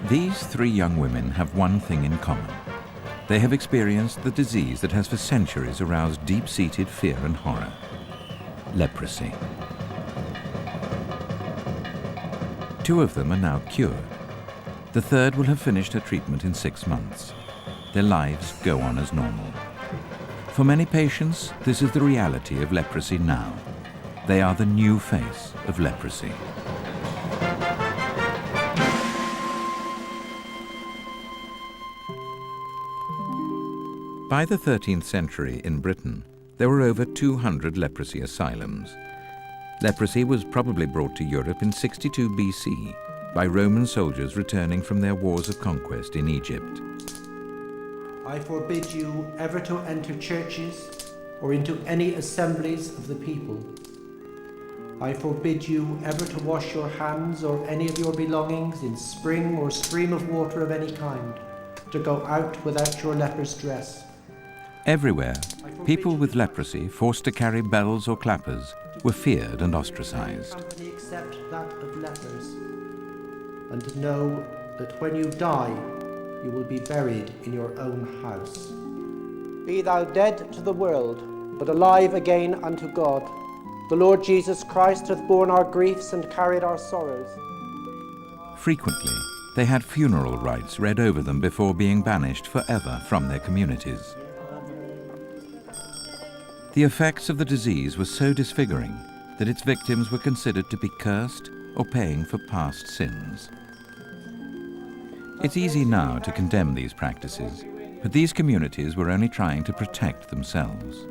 These three young women have one thing in common. They have experienced the disease that has for centuries aroused deep-seated fear and horror: leprosy. Two of them are now cured. The third will have finished her treatment in 6 months. Their lives go on as normal. For many patients, this is the reality of leprosy now. They are the new face of leprosy. By the 13th century in Britain, there were over 200 leprosy asylums. Leprosy was probably brought to Europe in 62 BC by Roman soldiers returning from their wars of conquest in Egypt. I forbid you ever to enter churches or into any assemblies of the people. I forbid you ever to wash your hands or any of your belongings in spring or stream of water of any kind, to go out without your leper's dress. Everywhere, people with leprosy forced to carry bells or clappers were feared and ostracized. Company except that of lepers. And know that when you die, you will be buried in your own house. Be thou dead to the world, but alive again unto God. The Lord Jesus Christ hath borne our griefs and carried our sorrows. Frequently, they had funeral rites read over them before being banished forever from their communities. The effects of the disease were so disfiguring that its victims were considered to be cursed or paying for past sins. It's easy now to condemn these practices, but these communities were only trying to protect themselves.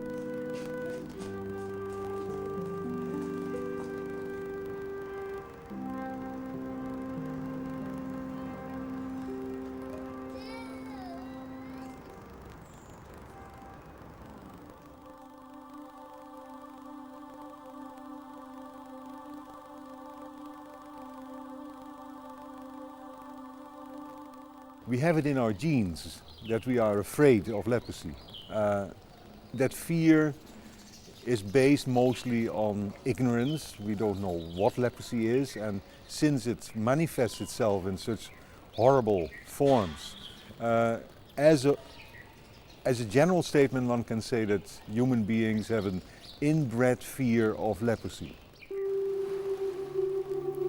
We have it in our genes that we are afraid of leprosy. That fear is based mostly on ignorance. We don't know what leprosy is, and since it manifests itself in such horrible forms, as a general statement, one can say that human beings have an inbred fear of leprosy.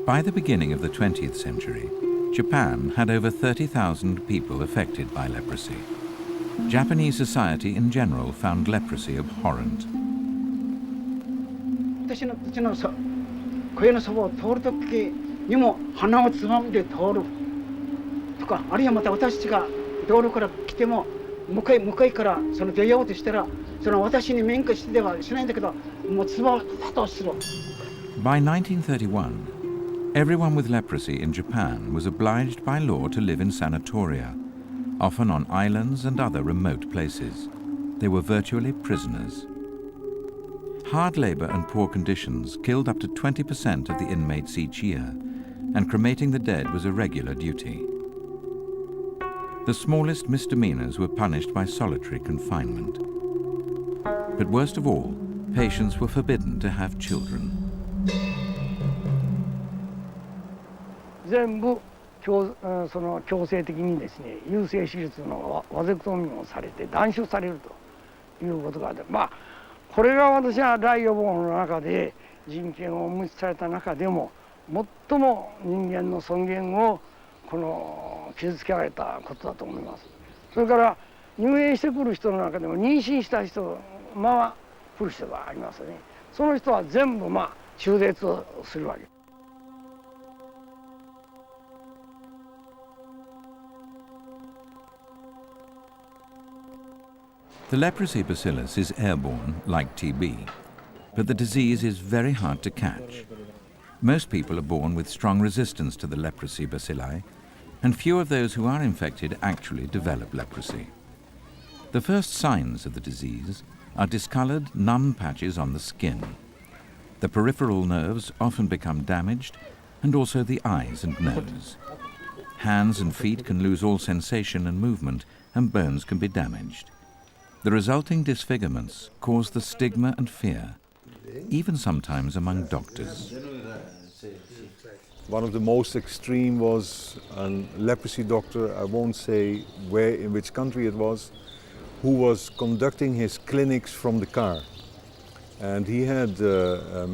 By the beginning of the 20th century, Japan had over 30,000 people affected by leprosy. Japanese society in general found leprosy abhorrent. 私のうちの小屋のそばを通るときにも鼻をつまんで通るとか、あるいはまた私が道路から来ても向かいからその出ようとしたら、その私に面してではしないんだけど、もうつまだとする。By 1931, everyone with leprosy in Japan was obliged by law to live in sanatoria, often on islands and other remote places. They were virtually prisoners. Hard labor and poor conditions killed up to 20% of the inmates each year, and cremating the dead was a regular duty. The smallest misdemeanors were punished by solitary confinement. But worst of all, patients were forbidden to have children. 全部その強制的にですね、優生手術のワゼクトミーをされて断種されるということがあって、これが私は大予防の中で人権を無視された中でも最も人間の尊厳を傷つけられたことだと思います。それから入園してくる人の中でも妊娠した人来る人がありますね。その人は全部中絶をするわけ。The leprosy bacillus is airborne, like TB, but the disease is very hard to catch. Most people are born with strong resistance to the leprosy bacilli, and few of those who are infected actually develop leprosy. The first signs of the disease are discolored, numb patches on the skin. The peripheral nerves often become damaged, and also the eyes and nose. Hands and feet can lose all sensation and movement, and bones can be damaged. The resulting disfigurements cause the stigma and fear, even sometimes among doctors. One of the most extreme was a leprosy doctor, I won't say where, in which country it was, who was conducting his clinics from the car. And he had a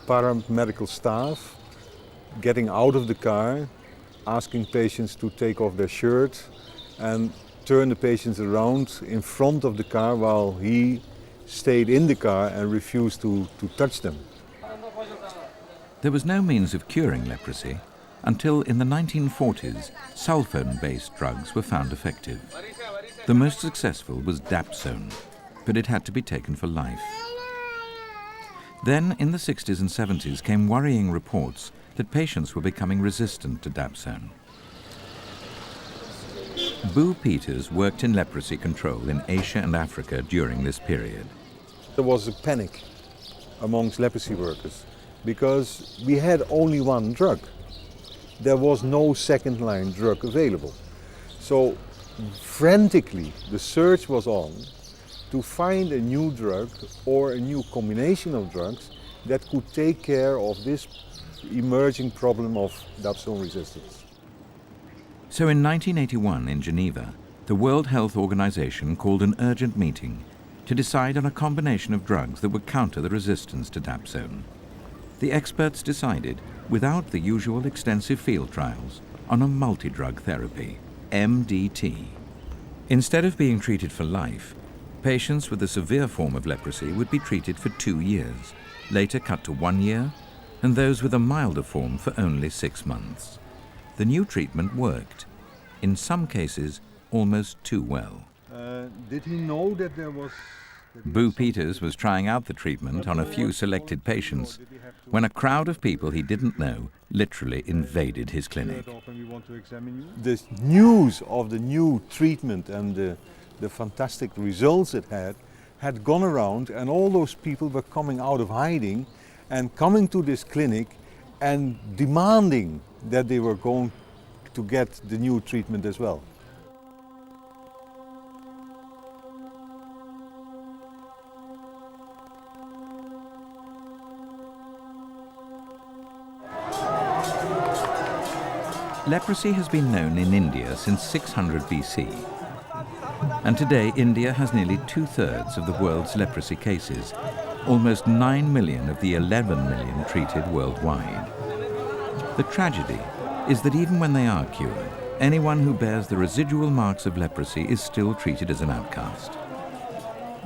paramedical staff getting out of the car, asking patients to take off their shirt and turn the patients around in front of the car while he stayed in the car and refused to touch them. There was no means of curing leprosy until in the 1940s sulfone-based drugs were found effective. The most successful was dapsone, but it had to be taken for life. Then in the 60s and 70s came worrying reports that patients were becoming resistant to dapsone. Boo Peters worked in leprosy control in Asia and Africa during this period. There was a panic amongst leprosy workers because we had only one drug. There was no second-line drug available. So frantically the search was on to find a new drug or a new combination of drugs that could take care of this emerging problem of dapsone resistance. So in 1981 in Geneva, the World Health Organization called an urgent meeting to decide on a combination of drugs that would counter the resistance to dapsone. The experts decided, without the usual extensive field trials, on a multi-drug therapy, MDT. Instead of being treated for life, patients with a severe form of leprosy would be treated for 2 years, later cut to 1 year, and those with a milder form for only 6 months. The new treatment worked, in some cases almost too well. Did he know that there was... Boo Peters was trying out the treatment on a few selected patients when a crowd of people he didn't know literally invaded his clinic. The news of the new treatment and the fantastic results it had gone around, and all those people were coming out of hiding and coming to this clinic and demanding that they were going to get the new treatment as well. Leprosy has been known in India since 600 BC. And today India has nearly 2/3 of the world's leprosy cases, almost 9 million of the 11 million treated worldwide. The tragedy is that even when they are cured, anyone who bears the residual marks of leprosy is still treated as an outcast.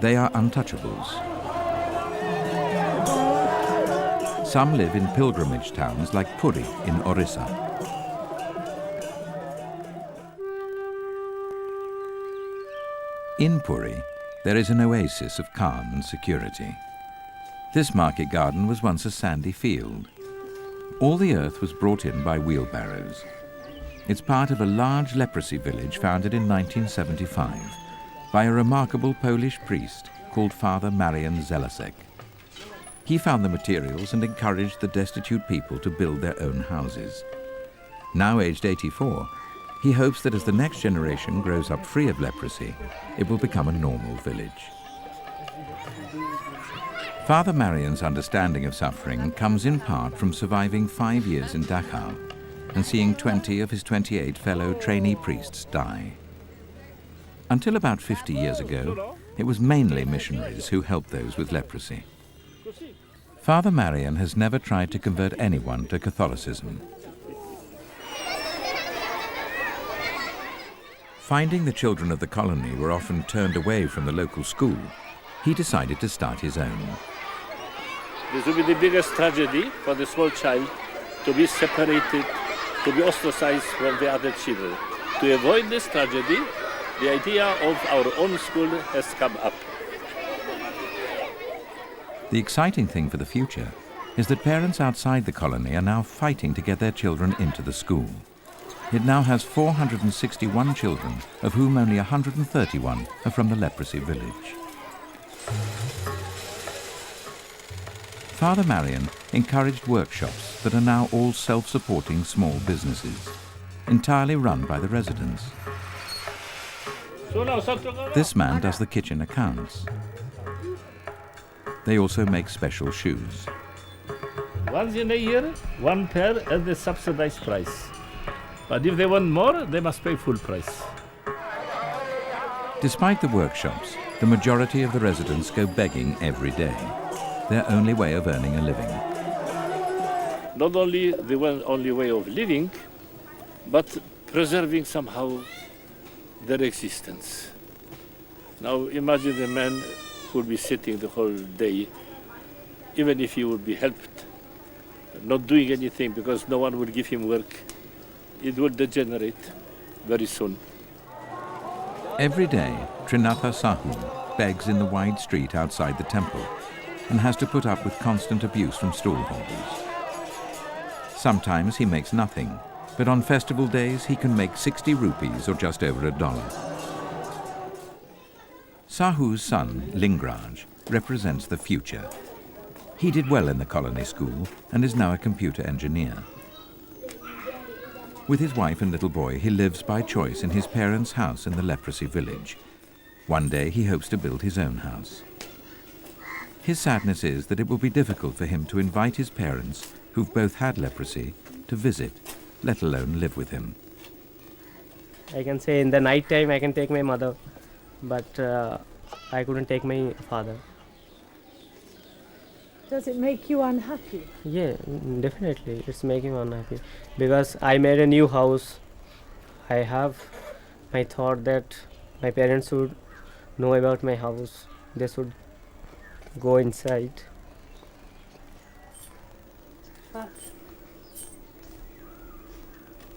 They are untouchables. Some live in pilgrimage towns like Puri in Orissa. In Puri, there is an oasis of calm and security. This market garden was once a sandy field. All the earth was brought in by wheelbarrows. It's part of a large leprosy village founded in 1975 by a remarkable Polish priest called Father Marian Zelasek. He found the materials and encouraged the destitute people to build their own houses. Now aged 84, he hopes that as the next generation grows up free of leprosy, it will become a normal village. Father Marian's understanding of suffering comes in part from surviving 5 years in Dachau and seeing 20 of his 28 fellow trainee priests die. Until about 50 years ago, it was mainly missionaries who helped those with leprosy. Father Marian has never tried to convert anyone to Catholicism. Finding the children of the colony were often turned away from the local school, he decided to start his own. This will be the biggest tragedy for the small child, to be separated, to be ostracized from the other children. To avoid this tragedy, the idea of our own school has come up. The exciting thing for the future is that parents outside the colony are now fighting to get their children into the school. It now has 461 children, of whom only 131 are from the leprosy village. Father Marian encouraged workshops that are now all self-supporting small businesses, entirely run by the residents. This man does the kitchen accounts. They also make special shoes. Once in a year, one pair at the subsidized price. But if they want more, they must pay full price. Despite the workshops, the majority of the residents go begging every day, their only way of earning a living. Not only the only way of living, but preserving somehow their existence. Now imagine a man who will be sitting the whole day, even if he would be helped, not doing anything because no one will give him work. It will degenerate very soon. Every day, Trinatha Sahu begs in the wide street outside the temple and has to put up with constant abuse from stallholders. Sometimes he makes nothing, but on festival days he can make 60 rupees or just over $1. Sahu's son, Lingraj, represents the future. He did well in the colony school and is now a computer engineer. With his wife and little boy, he lives by choice in his parents' house in the leprosy village. One day he hopes to build his own house. His sadness is that it will be difficult for him to invite his parents, who've both had leprosy, to visit, let alone live with him. I can say in the night time I can take my mother, but I couldn't take my father. Does it make you unhappy? Yeah, definitely. It's making me unhappy because I made a new house. I thought that my parents would know about my house. They should go inside.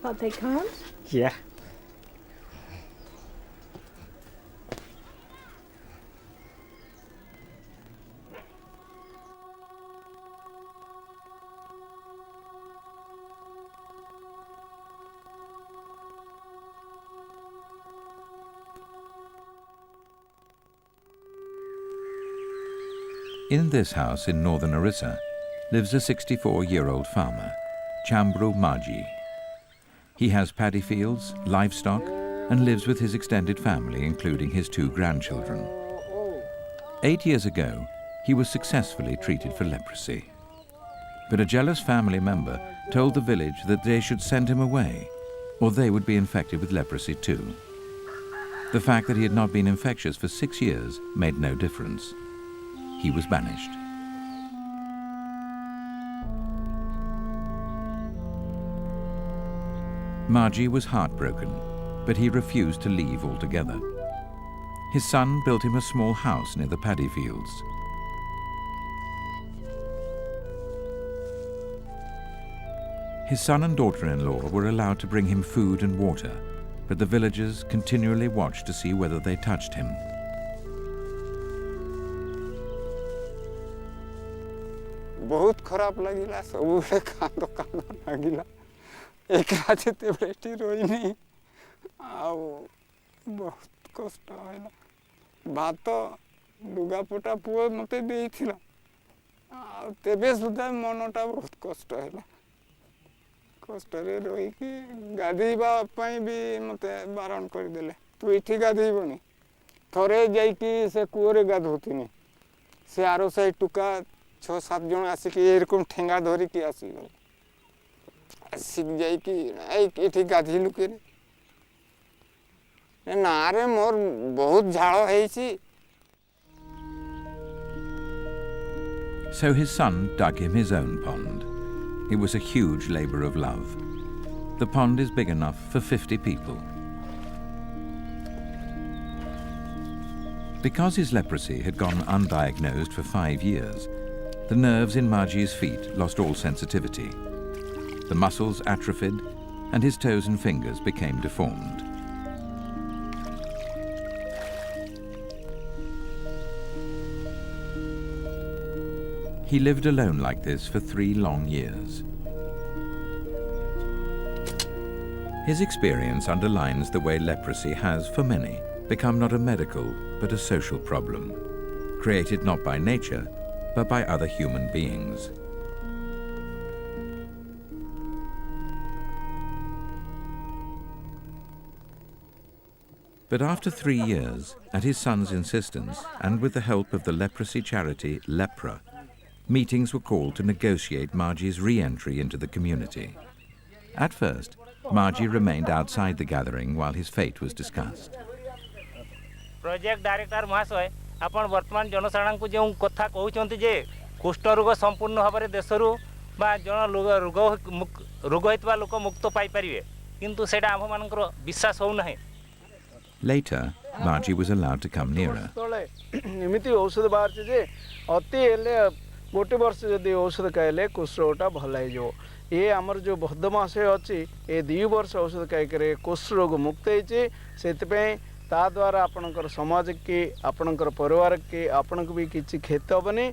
But they can't? Yeah. In this house in northern Orissa lives a 64-year-old farmer, Chambru Maji. He has paddy fields, livestock, and lives with his extended family, including his 2 grandchildren. 8 years ago, he was successfully treated for leprosy. But a jealous family member told the village that they should send him away, or they would be infected with leprosy too. The fact that he had not been infectious for 6 years made no difference. He was banished. Maji was heartbroken, but he refused to leave altogether. His son built him a small house near the paddy fields. His son and daughter-in-law were allowed to bring him food and water, but the villagers continually watched to see whether they touched him. बहुत खराब लगिला सबुले कांदो कांदो लगिला एक रात ते बेटी रोइनी आउ बहुत कष्ट होला भात लुगापटा पुओ मते देइथिला आ तेबे सुधा मनटा बहुत कष्ट होला कष्ट रे रोई कि गाधीबा पई भी मते बारण कर देले तू इठी गाधीबनी थरे जाई कि से कुओरे गाधोतिनी से आरो से टुका 6-7 जन आसिक एरकम ठेंगा धरी कि आसीगल आसिक जाई कि एठी गाधिलु के ना रे मोर बहुत झाळो हेइछि. So his son dug him his own pond. It was a huge labor of love. The pond is big enough for 50 people. Because his leprosy had gone undiagnosed for 5 years, the nerves in Maji's feet lost all sensitivity. The muscles atrophied, and his toes and fingers became deformed. He lived alone like this for 3 long years. His experience underlines the way leprosy has, for many, become not a medical but a social problem, created not by nature, but by other human beings. But after 3 years, at his son's insistence, and with the help of the leprosy charity Lepra, Meetings were called to negotiate Margie's re-entry into the community. At first, Margie remained outside the gathering while his fate was discussed. Project Director Mahasoy, आपण वर्तमान जनसाधारण को जो कथा कहउचंती जे कुष्ठ रोग संपूर्ण भाबरे देशरु बा जन रोग हेतवा लोक मुक्त पाई परिवे किंतु सेटा आम मानकर विश्वास हो नाही. Later, Margie was allowed to come nearer. एमिति औषध बाहर जे अति एले गोटे वर्ष जदि औषध खाइले कुष्ठ रोगटा भलाई जो ये आमर जो बद्धमाशय अच्छी ये 2 वर्ष औषध खाई कुष्ठ रोग मुक्त होती से ता द्वारा आपणकर समाज के आपणकर परिवार के आपन को भी किछि खेत हेबनी.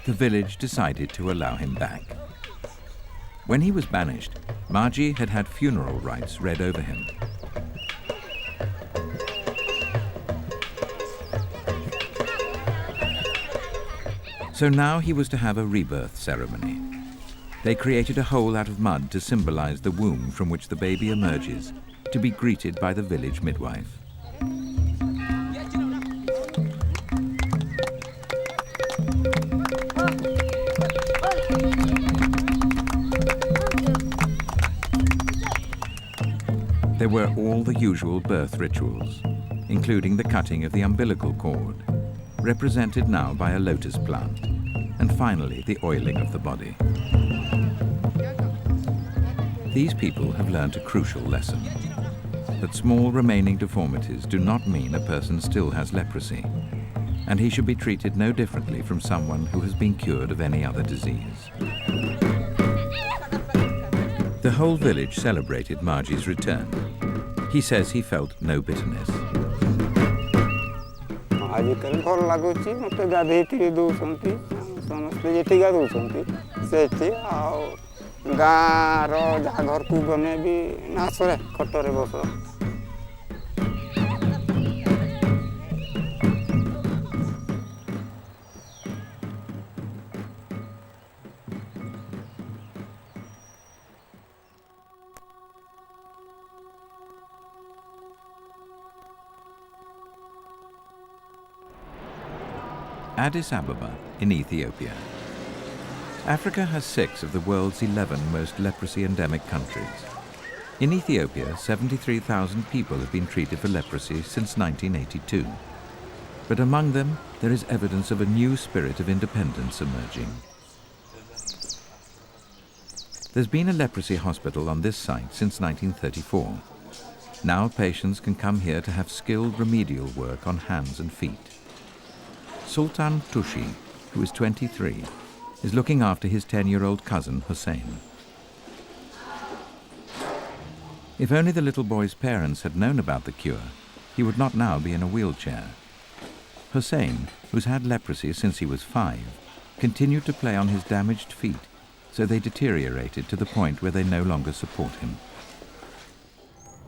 The village decided to allow him back. When he was banished, Margie had had funeral rites read over him. So now he was to have a rebirth ceremony. They created a hole out of mud to symbolize the womb from which the baby emerges, to be greeted by the village midwife. There were all the usual birth rituals, including the cutting of the umbilical cord, represented now by a lotus plant, and finally the oiling of the body. These people have learnt a crucial lesson, that small remaining deformities do not mean a person still has leprosy, and he should be treated no differently from someone who has been cured of any other disease. The whole village celebrated Margie's return. He says he felt no bitterness. आजकल भल लगुची मते गाधे T दोसंती समस्त जेठी गा दोसंती सेठी आ गाँव रो घर को गने भी नासरे खटरे बस. Addis Ababa in Ethiopia. Africa has 6 of the world's 11 most leprosy endemic countries. In Ethiopia, 73,000 people have been treated for leprosy since 1982. But among them, there is evidence of a new spirit of independence emerging. There's been a leprosy hospital on this site since 1934. Now patients can come here to have skilled remedial work on hands and feet. Sultan Tushi, who is 23, is looking after his 10-year-old cousin Hussein. If only the little boy's parents had known about the cure, he would not now be in a wheelchair. Hussein, who's had leprosy since he was 5, continued to play on his damaged feet, so they deteriorated to the point where they no longer support him.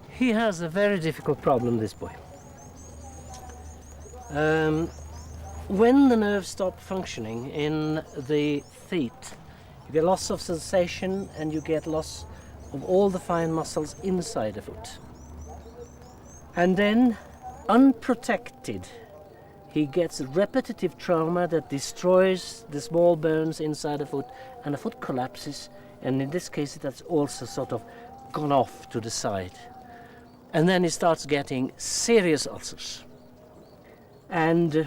He has a very difficult problem, this boy. When the nerves stop functioning in the feet, you get loss of sensation and you get loss of all the fine muscles inside the foot. And then, unprotected, he gets repetitive trauma that destroys the small bones inside the foot, and the foot collapses, and in this case it has also sort of gone off to the side. And then he starts getting serious ulcers. And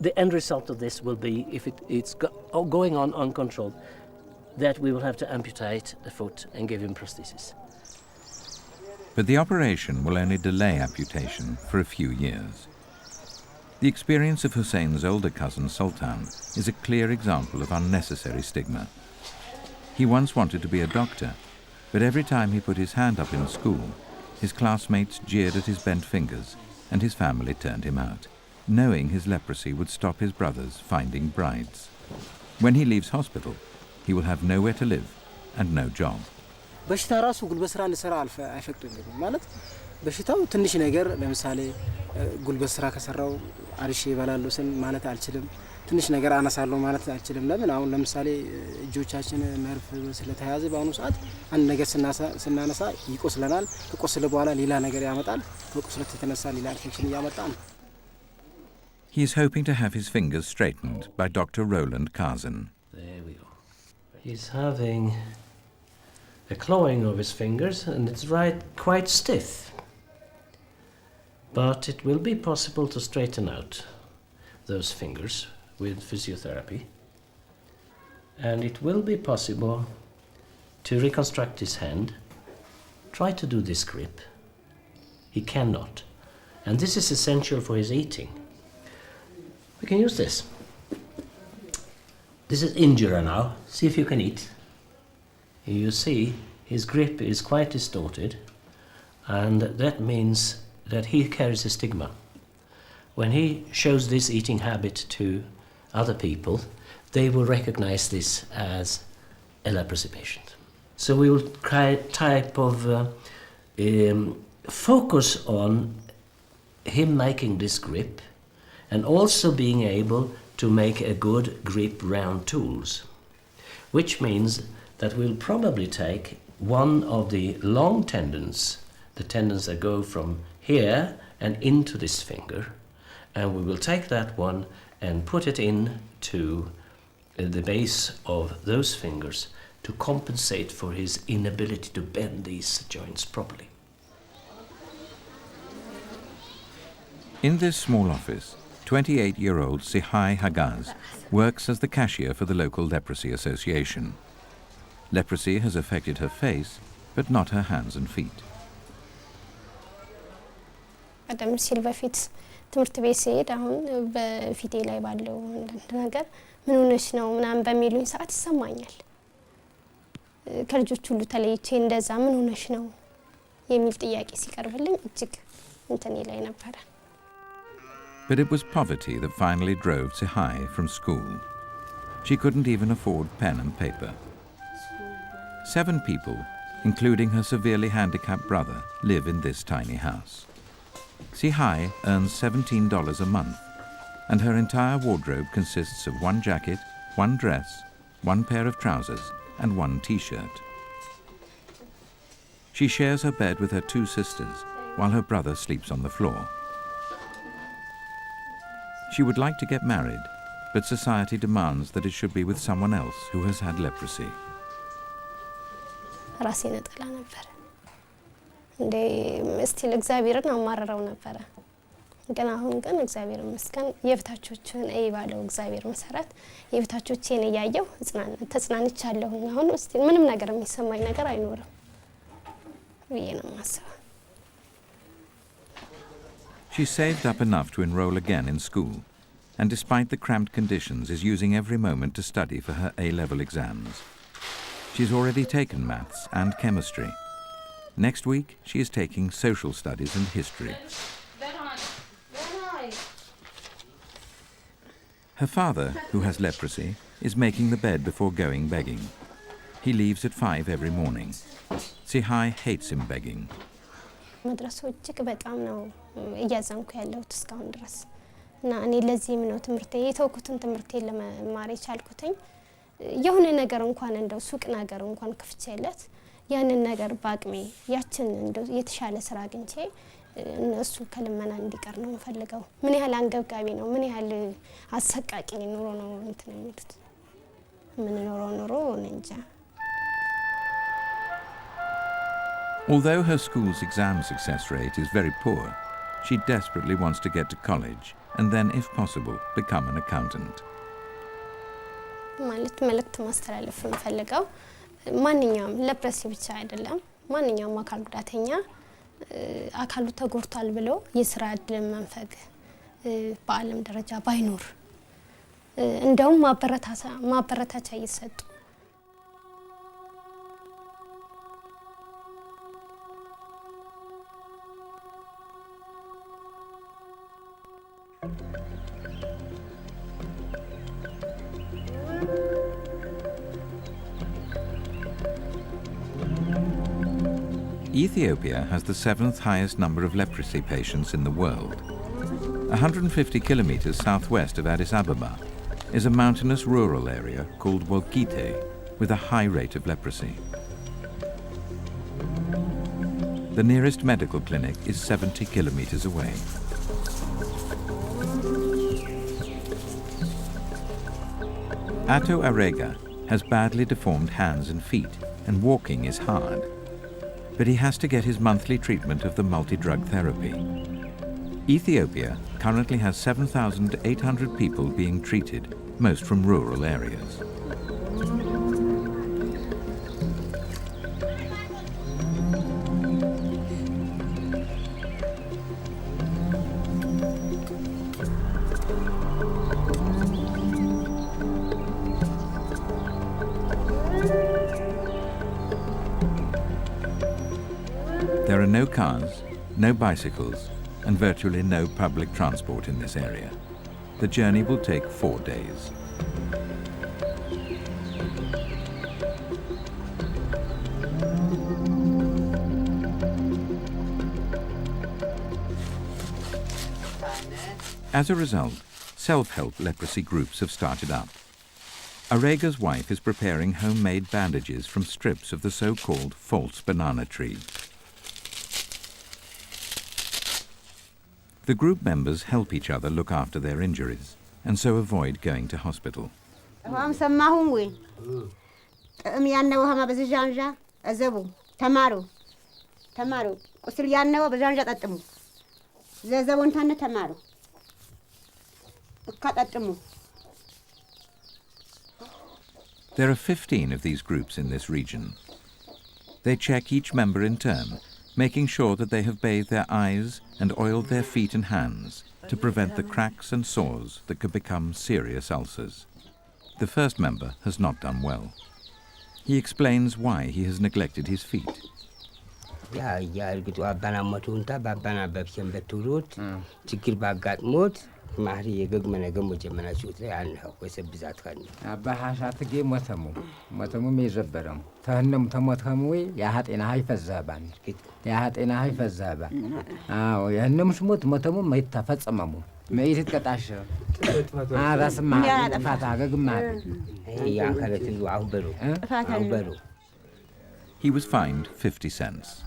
the end result of this will be, if it's going on uncontrolled, that we will have to amputate the foot and give him prosthesis. But the operation will only delay amputation for a few years. The experience of Hussein's older cousin Sultan is a clear example of unnecessary stigma. He once wanted to be a doctor, but every time he put his hand up in school, his classmates jeered at his bent fingers and his family turned him out, knowing his leprosy would stop his brothers finding brides. When he leaves hospital, he will have nowhere to live and no job. በሽታ ራሱ ጉልበት ስራ ልሰራ አይፈቅድልኝም ማለት በሽታው ትንሽ ነገር ለምሳሌ ጉልበት ስራ ከሰራው አርሼ ይበላሉ ስን ማለት አልችልም ትንሽ ነገር አነሳለሁ ማለት አልችልም ለምን አሁን ለምሳሌ እጆቻችን ነርቭ ስለተያዘ በአሁኑ ሰዓት አንድ ነገር ስናነሳ ይቆስለናል ከቆስለ በኋላ ሌላ ነገር ያመጣል ከቆስለት የተነሳ ሌላ ኢንፌክሽን ያመጣል He is hoping to have his fingers straightened by Dr. Roland Karzen. There we go. He's having a clawing of his fingers, and it's quite stiff. But it will be possible to straighten out those fingers with physiotherapy. And it will be possible to reconstruct his hand. Try to do this grip. He cannot. And this is essential for his eating. We can use this. This is injera now. See if you can eat. You see, his grip is quite distorted, and that means that he carries a stigma. When he shows this eating habit to other people, they will recognize this as a leprosy patient. So we will try type of focus on him making this grip and also being able to make a good grip round tools, which means that we'll probably take one of the long tendons, the tendons that go from here and into this finger, and we will take that one and put it into the base of those fingers to compensate for his inability to bend these joints properly. In this small office, 28-year-old Sihai Hagaz works as the cashier for the local Leprosy Association. Leprosy has affected her face, but not her hands and feet. ቀደም ሲል በፊት ትምህርት ቤት ሲሄድ አሁን በፊቴ ላይ ባለው ነገር ምን ሆነሽ ነው ምናምን በሚሉኝ ሰዓት ይሰማኛል። ከልጆች ሁሉ ተለይቼ እንደዛ ምን ሆነሽ ነው የሚል ጥያቄ ሲቀርብልኝ እጅግ እንትን ይለኝ ነበር። But it was poverty that finally drove Sihai from school. She couldn't even afford pen and paper. 7 people, including her severely handicapped brother, live in this tiny house. Sihai earns $17 a month, and her entire wardrobe consists of 1 jacket, 1 dress, 1 pair of trousers, and 1 t-shirt. She shares her bed with her 2 sisters, while her brother sleeps on the floor. She would like to get married, but society demands that it should be with someone else who has had leprosy. ራሴን እጠላ ነበር እንዴ ስቲል እግዚአብሔርን አማረረው ነበር ግን አሁን ግን እግዚአብሔር ይመስገን የፍታቾችን ባለው እግዚአብሔር መሰረት የፍታቾቼን ያያየው ተጽናንቻለሁ አሁን ስቲል ምንም ነገር የሚሰማኝ ነገር አይኖርም ብዬ ነው ማሰብ She saved up enough to enroll again in school, and despite the cramped conditions is using every moment to study for her A-level exams. She's already taken maths and chemistry. Next week, she is taking social studies and history. Her father, who has leprosy, is making the bed before going begging. He leaves at 5 every morning. Sihai hates him begging. መድረሱ እጅግ በጣም ነው እያዘንኩ ያለሁት እስካሁን ድረስ እና እኔ ለዚህም ነው ትምህርቴ የተወኩትን ትምህርቴ ለማማር የቻልኩትኝ የሆነ ነገር እንኳን እንደው ሱቅ ነገር እንኳን ከፍቼለት ያንን ነገር ባቅሜ ያችን እንደው የተሻለ ስራ አግኝቼ እነሱ ከልመና እንዲቀር ነው ፈልገው ምን ያህል አንገብጋቢ ነው ምን ያህል አሰቃቂ ኑሮ ነው እንትን የሚሉት ምን ኑሮ እንጃ Although her school's exam success rate is very poor, she desperately wants to get to college and then, if possible, become an accountant. ማለት መልእክት ማስተላለፍ እንፈልገው ማንኛውም ለፕረሲ ብቻ አይደለም ማንኛውም አካል ጉዳተኛ አካሉ ተጎድቷል ብሎ የሥራ ዕድል መንፈግ በዓለም ደረጃ ባይኖር እንደውም ማበረታቻ ይሰጡ Ethiopia has the 7th highest number of leprosy patients in the world. 150 kilometers southwest of Addis Ababa is a mountainous rural area called Wolkite with a high rate of leprosy. The nearest medical clinic is 70 kilometers away. Atto Arega has badly deformed hands and feet, and walking is hard. But he has to get his monthly treatment of the multi-drug therapy. Ethiopia currently has 7,800 people being treated, most from rural areas. There are no cars, no bicycles, and virtually no public transport in this area. The journey will take 4 days. As a result, self-help leprosy groups have started up. Arega's wife is preparing homemade bandages from strips of the so-called false banana tree. The group members help each other look after their injuries and so avoid going to hospital. There are 15 of these groups in this region. They check each member in turn, making sure that they have bathed their eyes and oiled their feet and hands to prevent the cracks and sores that could become serious ulcers. The first member has not done well. He explains why he has neglected his feet. He was fined 50 cents.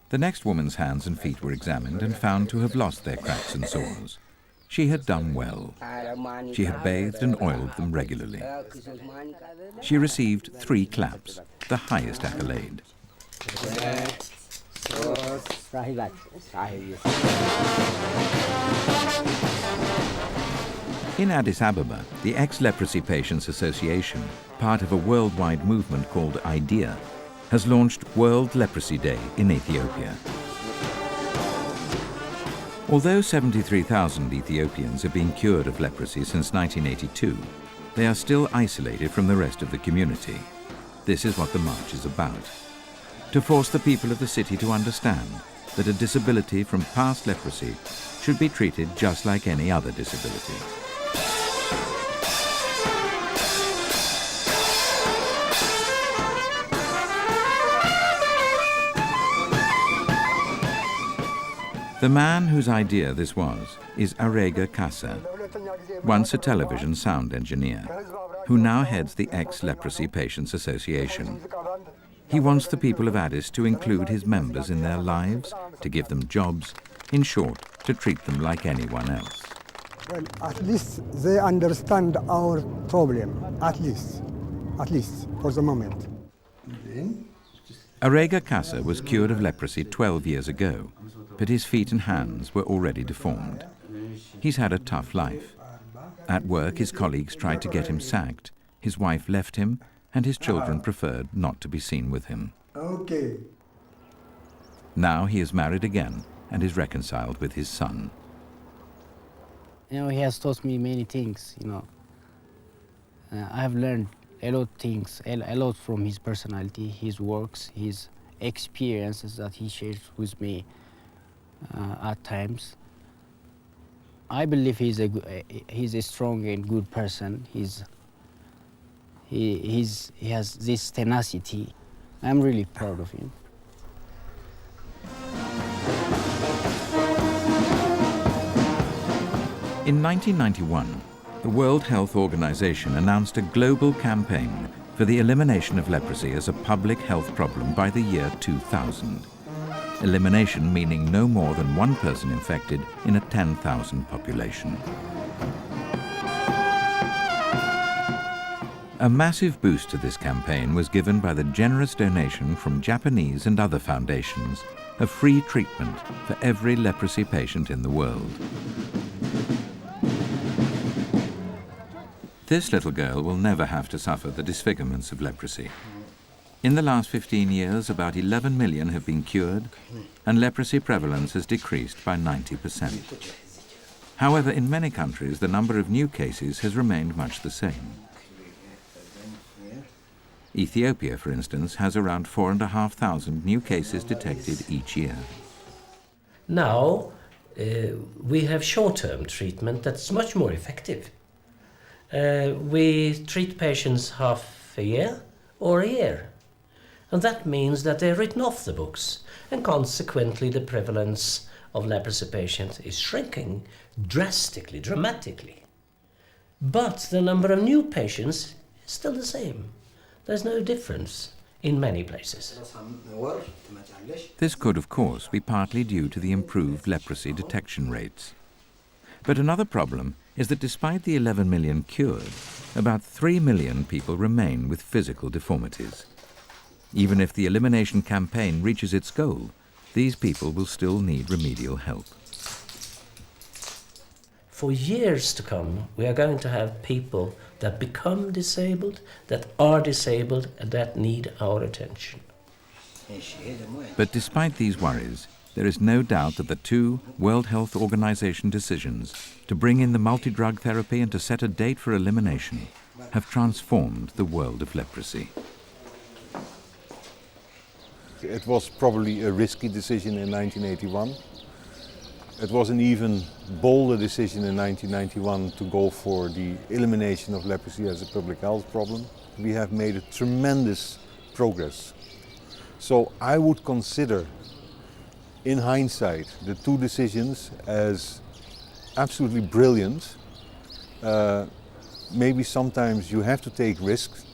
The next woman's hands and feet were examined and found to have lost their cracks and sores. She had done well. She had bathed and oiled them regularly. She received 3 claps, the highest accolade. In Addis Ababa, the Ex-Leprosy Patients Association, part of a worldwide movement called IDEA, has launched World Leprosy Day in Ethiopia. Although 73,000 Ethiopians have been cured of leprosy since 1982, they are still isolated from the rest of the community. This is what the march is about: to force the people of the city to understand that a disability from past leprosy should be treated just like any other disability. The man whose idea this was is Arega Kassa, once a television sound engineer, who now heads the Ex-Leprosy Patients Association. He wants the people of Addis to include his members in their lives, to give them jobs, in short, to treat them like anyone else. Well, at least they understand our problem, at least for the moment. Arega Kassa was cured of leprosy 12 years ago, but his feet and hands were already deformed. He's had a tough life. At work, his colleagues tried to get him sacked. His wife left him, and his children preferred not to be seen with him. Okay. Now he is married again and is reconciled with his son. You know, he has taught me many things, you know. I have learned a lot of things, a lot from his personality, his works, his experiences that he shares with me at times. I believe he's a strong and good person. He has this tenacity. I'm really proud of him. In 1991, the World Health Organization announced a global campaign for the elimination of leprosy as a public health problem by the year 2000. Elimination meaning no more than one person infected in a 10,000 population. A massive boost to this campaign was given by the generous donation from Japanese and other foundations of free treatment for every leprosy patient in the world. This little girl will never have to suffer the disfigurements of leprosy. In the last 15 years, about 11 million have been cured, and leprosy prevalence has decreased by 90%. However, in many countries, the number of new cases has remained much the same. Ethiopia, for instance, has around 4,500 new cases detected each year. Now, we have short-term treatment that's much more effective. We treat patients half a year or a year. And that means that they're written off the books, and consequently the prevalence of leprosy patients is shrinking drastically, dramatically. But the number of new patients is still the same. There's no difference in many places. This could, of course, be partly due to the improved leprosy detection rates. But another problem is that despite the 11 million cured, about 3 million people remain with physical deformities. Even if the elimination campaign reaches its goal, these people will still need remedial help. For years to come, we are going to have people that become disabled, that are disabled, and that need our attention. But despite these worries, there is no doubt that the 2 World Health Organization decisions to bring in the multi-drug therapy and to set a date for elimination have transformed the world of leprosy. It was probably a risky decision in 1981. It was an even bolder decision in 1991 to go for the elimination of leprosy as a public health problem. We have made a tremendous progress. So I would consider, in hindsight, the 2 decisions as absolutely brilliant. Maybe sometimes you have to take risks,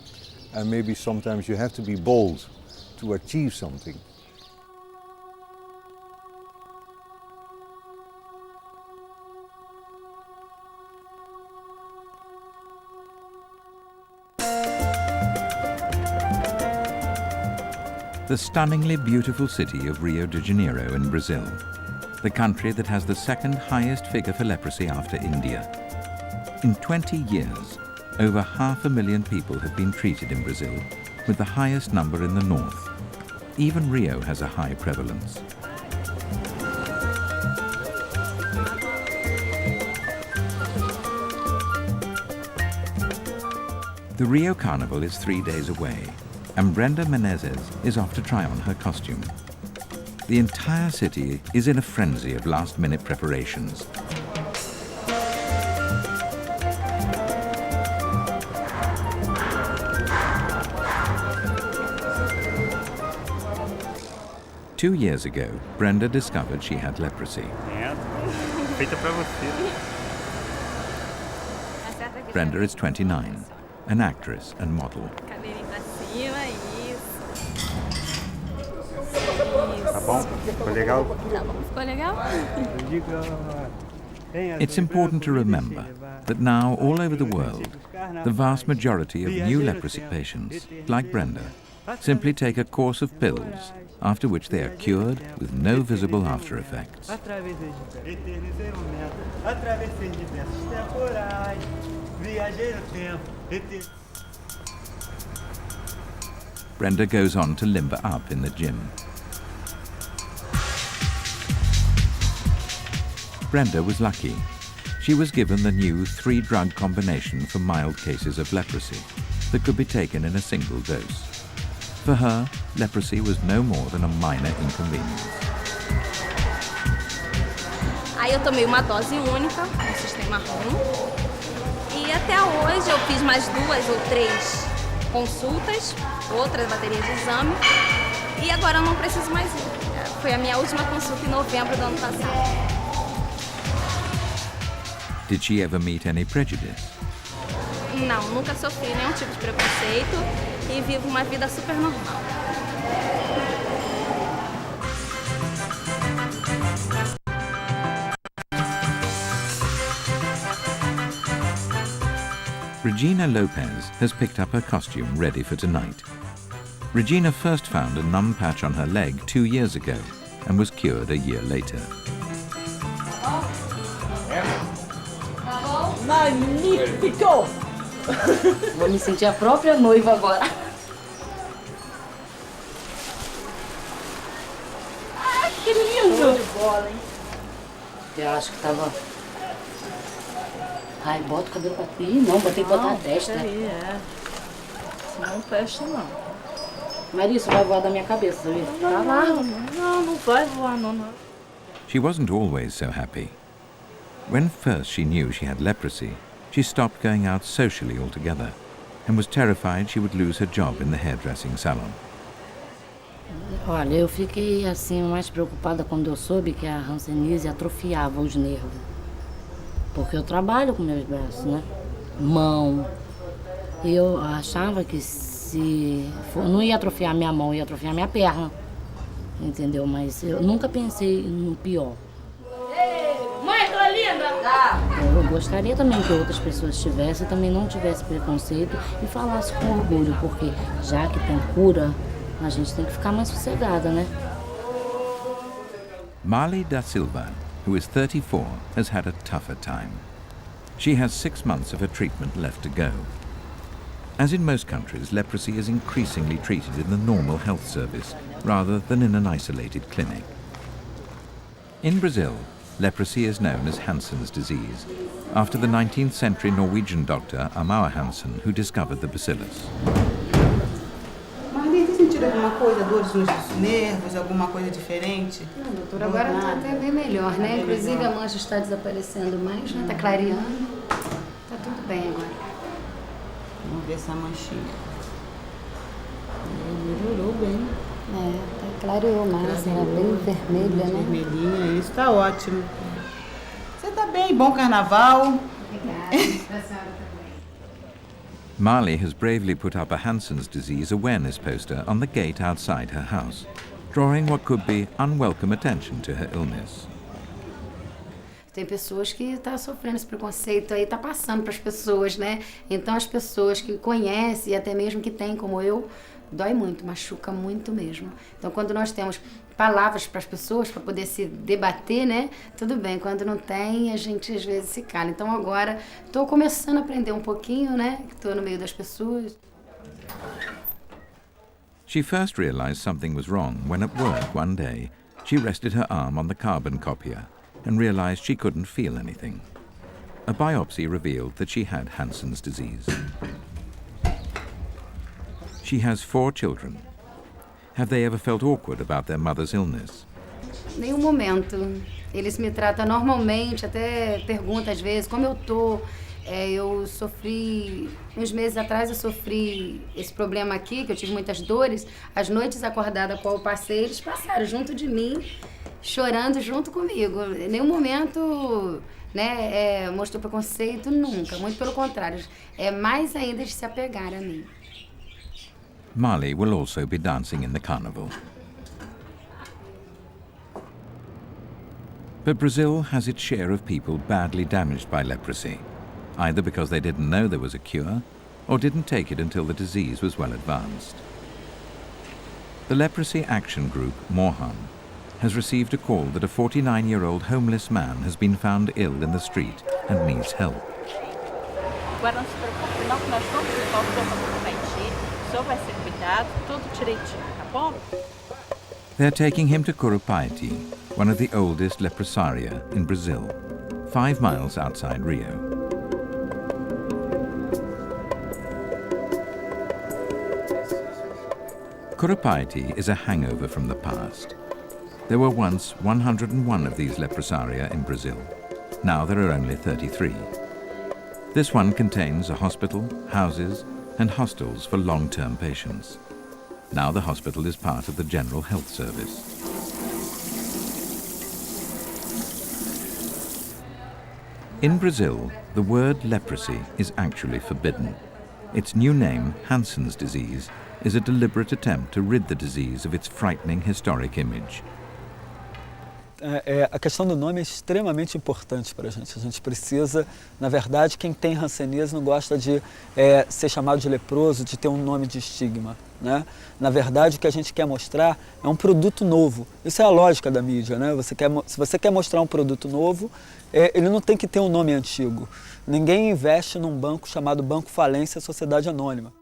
and maybe sometimes you have to be bold to achieve something. The stunningly beautiful city of Rio De Janeiro in Brazil, the country that has the 2nd highest figure for leprosy after India. In 20 years, over 500,000 people have been treated in Brazil, with the highest number in the north. Even Rio has a high prevalence. The Rio Carnival is 3 days away, and Brenda Menezes is off to try on her costume. The entire city is in a frenzy of last-minute preparations. Two years ago, Brenda discovered she had leprosy. Brenda is 29, an actress and model. It's important to remember that now, all over the world, the vast majority of new leprosy patients, like Brenda, simply take a course of pills, after which they are cured with no visible after effects. Brenda goes on to limber up in the gym. Brenda was lucky. She was given the new 3-drug combination for mild cases of leprosy that could be taken in a single dose. For her, leprosy was no more than a minor inconvenience. Aí eu tomei uma dose única no sistema ROM e até hoje eu fiz mais 2 ou 3 consultas, outras baterias de exame e agora eu não preciso mais ir. Foi a minha última consulta em novembro do ano passado. Did she ever meet any prejudice? Não, nunca sofri nenhum tipo de preconceito e vivo uma vida super normal. Regina Lopez has picked up her costume ready for tonight. Regina first found a numb patch on her leg 2 years ago and was cured a year later. Magnífico! Vou me sentir a própria noiva agora. Ah, que lindo! Show de bola, hein? Eu acho que tava... Ai, bota o cabelo pra... Ih, não, vou ter que botar a testa. Aí, senão não fecha, não. Maria, isso vai voar da minha cabeça, viu? Tá lá. Não vai voar, não. She wasn't always so happy. When first she knew she had leprosy, she stopped going out socially altogether and was terrified she would lose her job in the hairdressing salon. Olha, eu fiquei assim mais preocupada quando eu soube que a hanseníase atrofiava os nervos. Porque eu trabalho com meus braços, né? Mão. E eu achava que não ia atrofiar minha mão, ia atrofiar minha perna. Entendeu? Mas eu nunca pensei no pior. Mãe, tô linda! Eu gostaria também que outras pessoas tivessem, também não tivessem preconceito e falassem com orgulho, porque já que tem cura, a gente tem que ficar mais sossegada, né? Marley da Silva, who is 34, has had a tougher time. She has 6 months of her treatment left to go. As in most countries, leprosy is increasingly treated in the normal health service rather than in an isolated clinic. In Brazil, leprosy is known as Hansen's disease, after the 19th century Norwegian doctor Amauer Hansen, who discovered the bacillus. Marley, tem sentido alguma coisa, dores nos nervos, alguma coisa diferente? Não, doutora, agora está até bem melhor, né? Inclusive a mancha está desaparecendo mais, né? Está clareando. Está tudo bem agora. Vamos ver essa manchinha. Melhorou bem. Clareou mais, era bem vermelha, né? Vermelhinha, isso tá ótimo. Você tá bem, bom carnaval. Obrigada. Marley has bravely put up a Hansen's disease awareness poster on the gate outside her house, drawing what could be unwelcome attention to her illness. Tem pessoas que estão sofrendo esse preconceito aí, está passando para as pessoas, né? Então as pessoas que conhecem, e até mesmo que têm como eu, dói muito, machuca muito mesmo. Então quando nós temos palavras para as pessoas, para poder se debater, né? Tudo bem, quando não tem, a gente às vezes se cala. Então agora estou começando a aprender um pouquinho, né? Estou no meio das pessoas. She first realized something was wrong when at work one day she rested her arm on the carbon copier and realized she couldn't feel anything. A biopsy revealed that she had Hansen's disease. She has 4 children. Have they ever felt awkward about their mother's illness? Nenhum momento. Eles me tratam normalmente, até perguntam às vezes como eu tô. Eu sofri, uns meses atrás eu sofri esse problema aqui, que eu tive muitas dores. As noites acordadas qual eu passei, eles passaram junto de mim, chorando junto comigo. Em nenhum momento, né, mostrou preconceito, nunca. Muito pelo contrário, mais ainda de se apegar a mim. Marley will also be dancing in the carnival. But Brazil has its share of people badly damaged by leprosy, either because they didn't know there was a cure or didn't take it until the disease was well advanced. The Leprosy Action Group, Morhan, has received a call that a 49-year-old homeless man has been found ill in the street and needs help. Agora não se preocupe não, que nós vamos levar o senhor para o Haiti, o senhor vai ser cuidado, tudo direitinho, tá bom? They're taking him to Curupaiti, one of the oldest leprosaria in Brazil, 5 miles outside Rio. Curupaiti is a hangover from the past. There were once 101 of these leprosaria in Brazil. Now there are only 33. This one contains a hospital, houses, and hostels for long-term patients. Now the hospital is part of the General Health Service. In Brazil, the word leprosy is actually forbidden. Its new name, Hansen's disease, is a deliberate attempt to rid the disease of its frightening historic image. A questão do nome é extremamente importante para a gente. A gente precisa, na verdade, quem tem hanseníase não gosta de ser chamado de leproso, de ter um nome de estigma, né? Na verdade, o que a gente quer mostrar é um produto novo. Isso é a lógica da mídia, né? Se você quer mostrar um produto novo, ele não tem que ter um nome antigo. Ninguém investe num banco chamado Banco Falência Sociedade Anônima.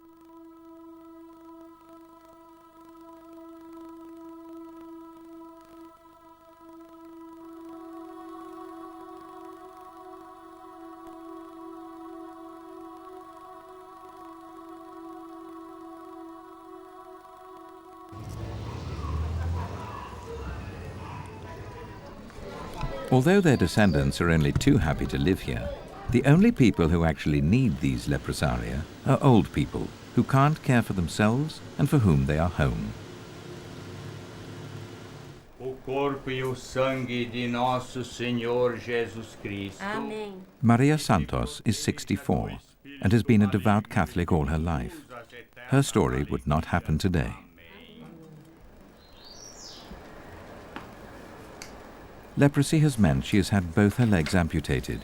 Although their descendants are only too happy to live here, the only people who actually need these leprosaria are old people who can't care for themselves and for whom they are home. O corpo e o sangue de nosso Senhor Jesus Cristo. Amém. Maria Santos is 64 and has been a devout Catholic all her life. Her story would not happen today. Leprosy has meant she has had both her legs amputated,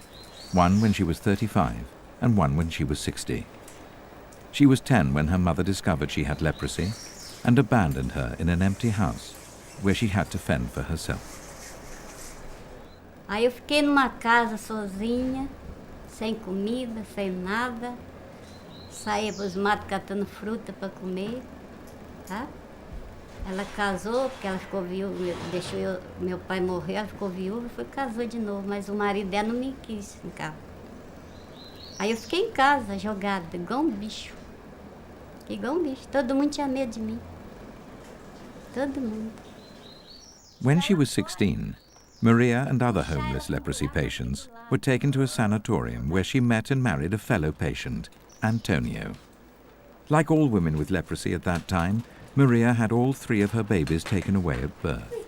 one when she was 35 and one when she was 60. She was 10 when her mother discovered she had leprosy and abandoned her in an empty house where she had to fend for herself. Aí eu fiquei numa casa sozinha, sem comida, sem nada. Saía para os matos catando fruta para comer, tá? Ela casou, porque ela ficou viúva, deixou meu pai morrer, ela ficou viúva e casou de novo, mas o marido dela não me quis em casa. Aí eu fiquei em casa, jogada, igual um bicho. Igual um bicho. Todo mundo tinha medo de mim. Todo mundo. When she was 16, Maria and other homeless leprosy patients were taken to a sanatorium where she met and married a fellow patient, Antonio. Like all women with leprosy at that time, Maria had all 3 of her babies taken away at birth.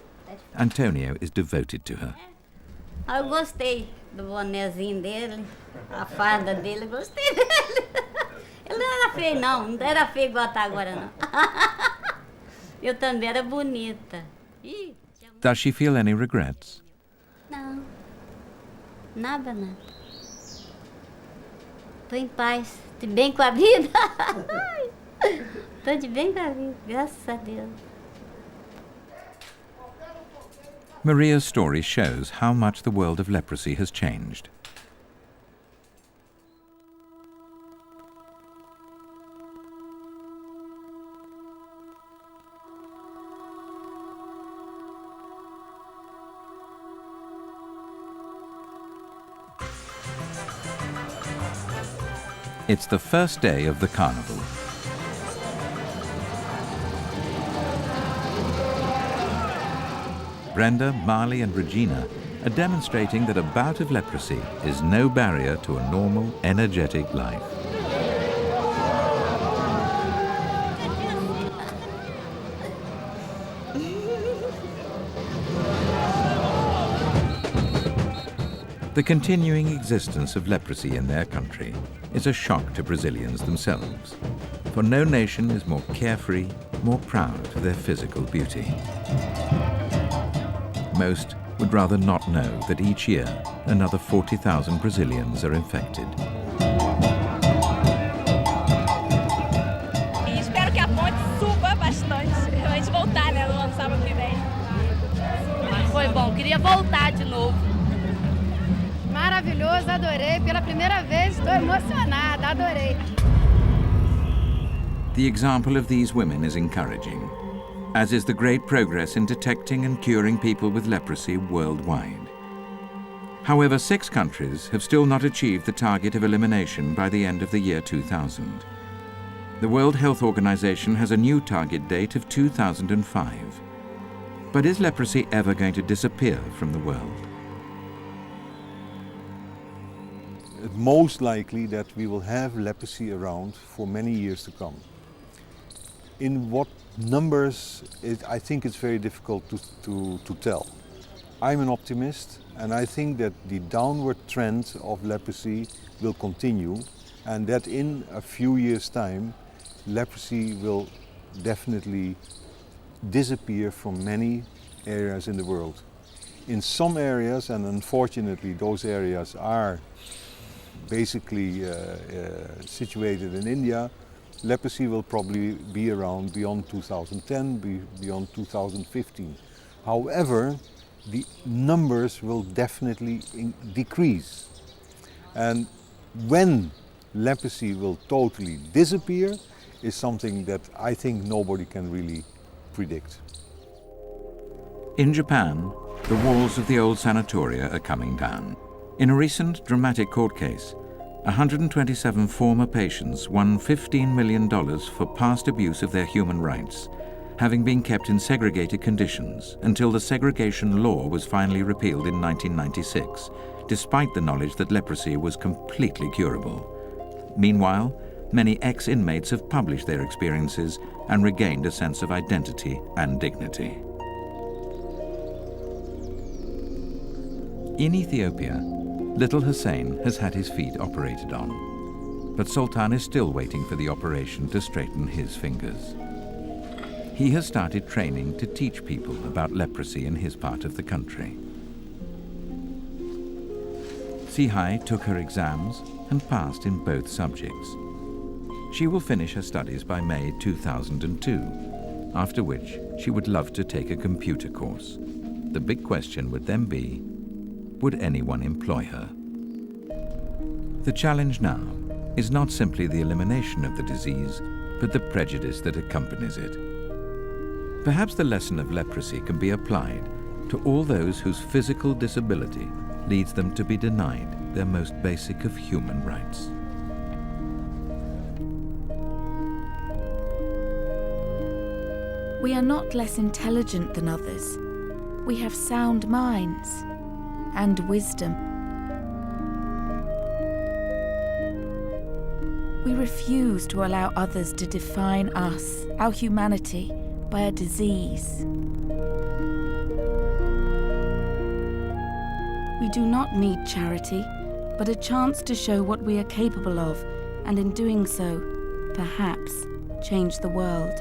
Antonio is devoted to her. Eu gostei do bonezinho dele, a farda dele, gostei dele. Ele não era feio não era feio igual tá agora não. Eu também era bonita. Does she feel any regrets? Não, nada. Tô em paz, tô bem com a vida. Tô de bem com a vida, graças a Deus. Maria's story shows how much the world of leprosy has changed. It's the first day of the carnival. Brenda, Marley and Regina are demonstrating that a bout of leprosy is no barrier to a normal, energetic life. The continuing existence of leprosy in their country is a shock to Brazilians themselves, for no nation is more carefree, more proud of their physical beauty. Most would rather not know that each year another 40,000 Brazilians are infected. E espero que a ponte suba bastante, pra gente voltar, né, no sábado que vem. Mas foi bom, queria voltar de novo. Maravilhoso, adorei. Pela primeira vez, estou emocionada, adorei. The example of these women is encouraging, as is the great progress in detecting and curing people with leprosy worldwide. However, 6 countries have still not achieved the target of elimination by the end of the year 2000. The World Health Organization has a new target date of 2005. But is leprosy ever going to disappear from the world? It's most likely that we will have leprosy around for many years to come. In what numbers, I think it's very difficult to tell. I'm an optimist, and I think that the downward trend of leprosy will continue, and that in a few years' time, leprosy will definitely disappear from many areas in the world. In some areas, and unfortunately those areas are basically situated in India, leprosy will probably be around beyond 2010, beyond 2015. However, the numbers will definitely decrease. And when leprosy will totally disappear is something that I think nobody can really predict. In Japan, the walls of the old sanatoria are coming down. In a recent dramatic court case, 127 former patients won $15 million for past abuse of their human rights, having been kept in segregated conditions until the segregation law was finally repealed in 1996, despite the knowledge that leprosy was completely curable. Meanwhile, many ex-inmates have published their experiences and regained a sense of identity and dignity. In Ethiopia, little Hussein has had his feet operated on, but Sultan is still waiting for the operation to straighten his fingers. He has started training to teach people about leprosy in his part of the country. Sihai took her exams and passed in both subjects. She will finish her studies by May 2002, after which she would love to take a computer course. The big question would then be, would anyone employ her? The challenge now is not simply the elimination of the disease, but the prejudice that accompanies it. Perhaps the lesson of leprosy can be applied to all those whose physical disability leads them to be denied their most basic of human rights. We are not less intelligent than others. We have sound minds and wisdom. We refuse to allow others to define us, our humanity, by a disease. We do not need charity, but a chance to show what we are capable of, and in doing so, perhaps change the world.